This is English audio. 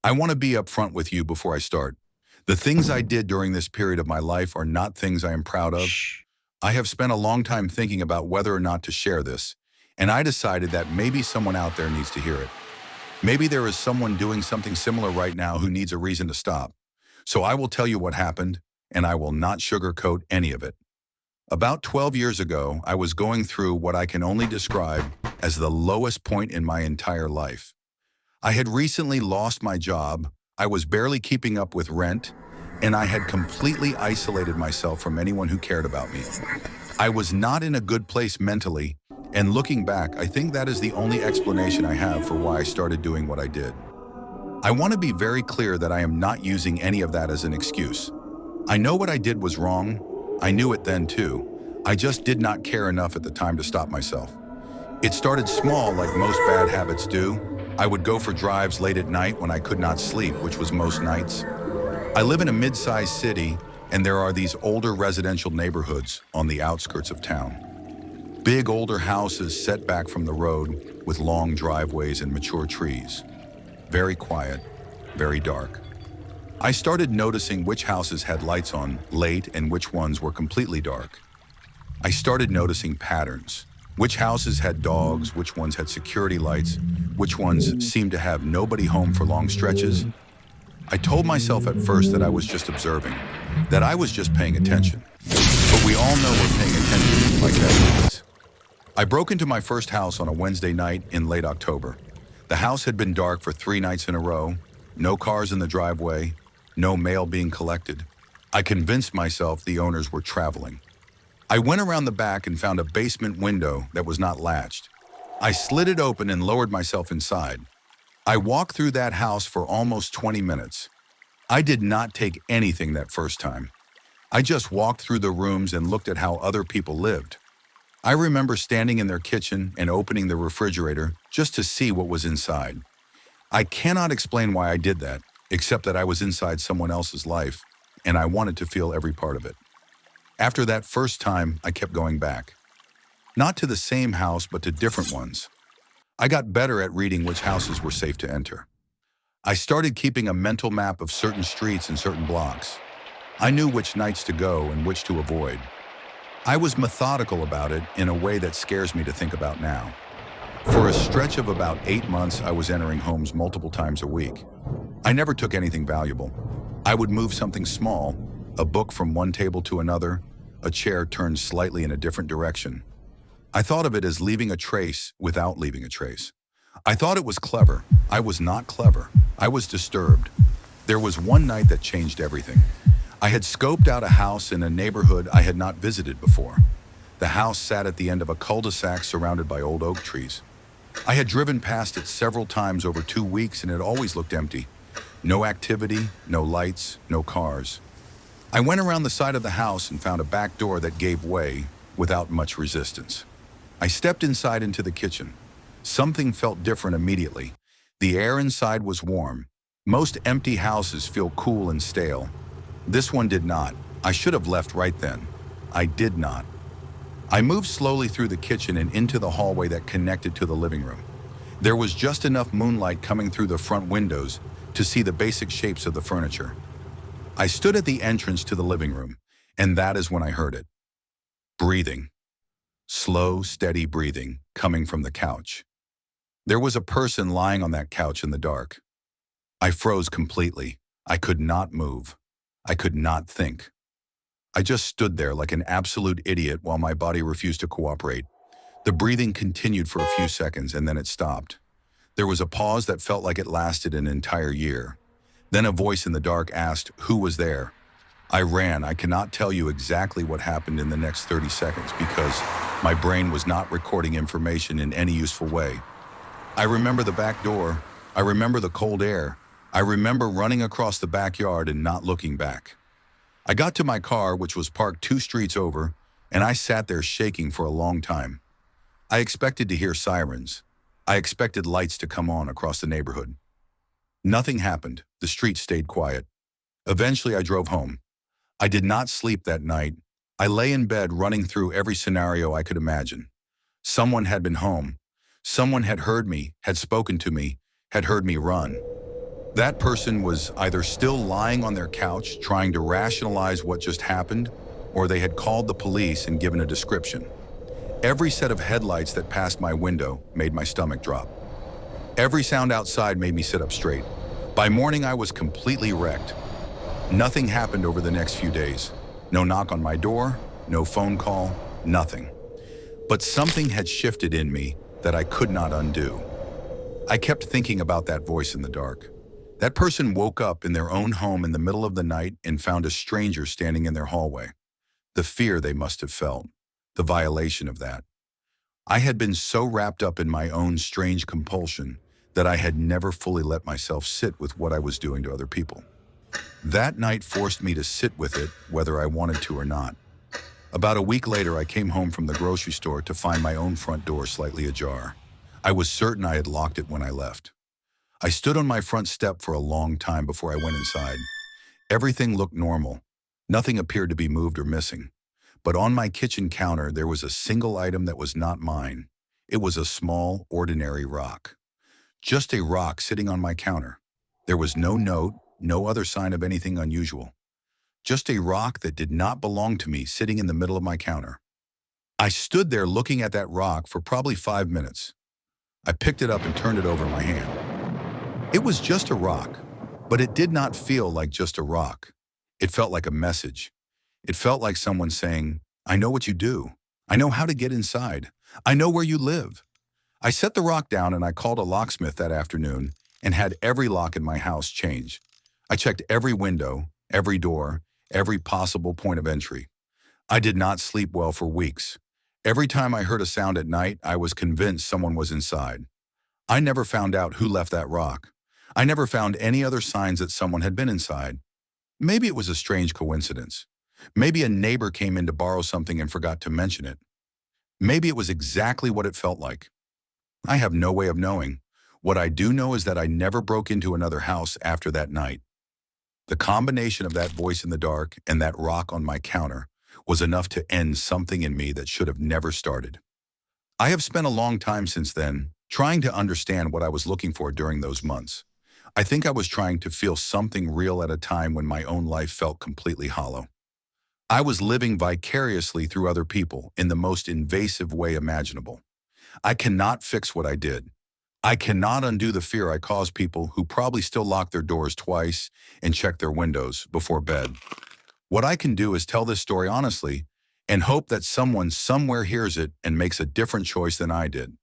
I want to be upfront with you before I start. The things I did during this period of my life are not things I am proud of. Shh. I have spent a long time thinking about whether or not to share this, and I decided that maybe someone out there needs to hear it. Maybe there is someone doing something similar right now who needs a reason to stop. So I will tell you what happened, and I will not sugarcoat any of it. About 12 years ago, I was going through what I can only describe as the lowest point in my entire life. I had recently lost my job, I was barely keeping up with rent, and I had completely isolated myself from anyone who cared about me. I was not in a good place mentally, and looking back, I think that is the only explanation I have for why I started doing what I did. I want to be very clear that I am not using any of that as an excuse. I know what I did was wrong. I knew it then too. I just did not care enough at the time to stop myself. It started small, like most bad habits do. I would go for drives late at night when I could not sleep, which was most nights. I live in a mid-sized city, and there are these older residential neighborhoods on the outskirts of town. Big older houses set back from the road with long driveways and mature trees. Very quiet, very dark. I started noticing which houses had lights on late and which ones were completely dark. I started noticing patterns. Which houses had dogs, which ones had security lights, which ones seemed to have nobody home for long stretches. I told myself at first that I was just observing, that I was just paying attention. But we all know we're paying attention like that. I broke into my first house on a Wednesday night in late October. The house had been dark for 3 nights in a row, no cars in the driveway, no mail being collected. I convinced myself the owners were traveling. I went around the back and found a basement window that was not latched. I slid it open and lowered myself inside. I walked through that house for almost 20 minutes. I did not take anything that first time. I just walked through the rooms and looked at how other people lived. I remember standing in their kitchen and opening the refrigerator just to see what was inside. I cannot explain why I did that, except that I was inside someone else's life, and I wanted to feel every part of it. After that first time, I kept going back. Not to the same house, but to different ones. I got better at reading which houses were safe to enter. I started keeping a mental map of certain streets and certain blocks. I knew which nights to go and which to avoid. I was methodical about it in a way that scares me to think about now. For a stretch of about 8 months, I was entering homes multiple times a week. I never took anything valuable. I would move something small, a book from one table to another, a chair turned slightly in a different direction. I thought of it as leaving a trace without leaving a trace. I thought it was clever. I was not clever. I was disturbed. There was one night that changed everything. I had scoped out a house in a neighborhood I had not visited before. The house sat at the end of a cul-de-sac surrounded by old oak trees. I had driven past it several times over 2 weeks and it always looked empty. No activity, no lights, no cars. I went around the side of the house and found a back door that gave way without much resistance. I stepped inside into the kitchen. Something felt different immediately. The air inside was warm. Most empty houses feel cool and stale. This one did not. I should have left right then. I did not. I moved slowly through the kitchen and into the hallway that connected to the living room. There was just enough moonlight coming through the front windows to see the basic shapes of the furniture. I stood at the entrance to the living room, and that is when I heard it. Breathing. Slow, steady breathing coming from the couch. There was a person lying on that couch in the dark. I froze completely. I could not move. I could not think. I just stood there like an absolute idiot while my body refused to cooperate. The breathing continued for a few seconds and then it stopped. There was a pause that felt like it lasted an entire year. Then a voice in the dark asked, "Who was there?" I ran. I cannot tell you exactly what happened in the next 30 seconds because my brain was not recording information in any useful way. I remember the back door. I remember the cold air. I remember running across the backyard and not looking back. I got to my car, which was parked 2 streets over, and I sat there shaking for a long time. I expected to hear sirens. I expected lights to come on across the neighborhood. Nothing happened. The street stayed quiet. Eventually, I drove home. I did not sleep that night. I lay in bed running through every scenario I could imagine. Someone had been home. Someone had heard me, had spoken to me, had heard me run. That person was either still lying on their couch trying to rationalize what just happened, or they had called the police and given a description. Every set of headlights that passed my window made my stomach drop. Every sound outside made me sit up straight. By morning, I was completely wrecked. Nothing happened over the next few days. No knock on my door, no phone call, nothing. But something had shifted in me that I could not undo. I kept thinking about that voice in the dark. That person woke up in their own home in the middle of the night and found a stranger standing in their hallway. The fear they must have felt, the violation of that. I had been so wrapped up in my own strange compulsion that I had never fully let myself sit with what I was doing to other people. That night forced me to sit with it, whether I wanted to or not. About a week later, I came home from the grocery store to find my own front door slightly ajar. I was certain I had locked it when I left. I stood on my front step for a long time before I went inside. Everything looked normal. Nothing appeared to be moved or missing. But on my kitchen counter, there was a single item that was not mine. It was a small, ordinary rock. Just a rock sitting on my counter. There was no note, no other sign of anything unusual. Just a rock that did not belong to me sitting in the middle of my counter. I stood there looking at that rock for probably 5 minutes. I picked it up and turned it over in my hand. It was just a rock, but it did not feel like just a rock. It felt like a message. It felt like someone saying, "I know what you do. I know how to get inside. I know where you live." I set the rock down and I called a locksmith that afternoon and had every lock in my house changed. I checked every window, every door, every possible point of entry. I did not sleep well for weeks. Every time I heard a sound at night, I was convinced someone was inside. I never found out who left that rock. I never found any other signs that someone had been inside. Maybe it was a strange coincidence. Maybe a neighbor came in to borrow something and forgot to mention it. Maybe it was exactly what it felt like. I have no way of knowing. What I do know is that I never broke into another house after that night. The combination of that voice in the dark and that rock on my counter was enough to end something in me that should have never started. I have spent a long time since then trying to understand what I was looking for during those months. I think I was trying to feel something real at a time when my own life felt completely hollow. I was living vicariously through other people in the most invasive way imaginable. I cannot fix what I did. I cannot undo the fear I caused people who probably still lock their doors twice and check their windows before bed. What I can do is tell this story honestly and hope that someone somewhere hears it and makes a different choice than I did.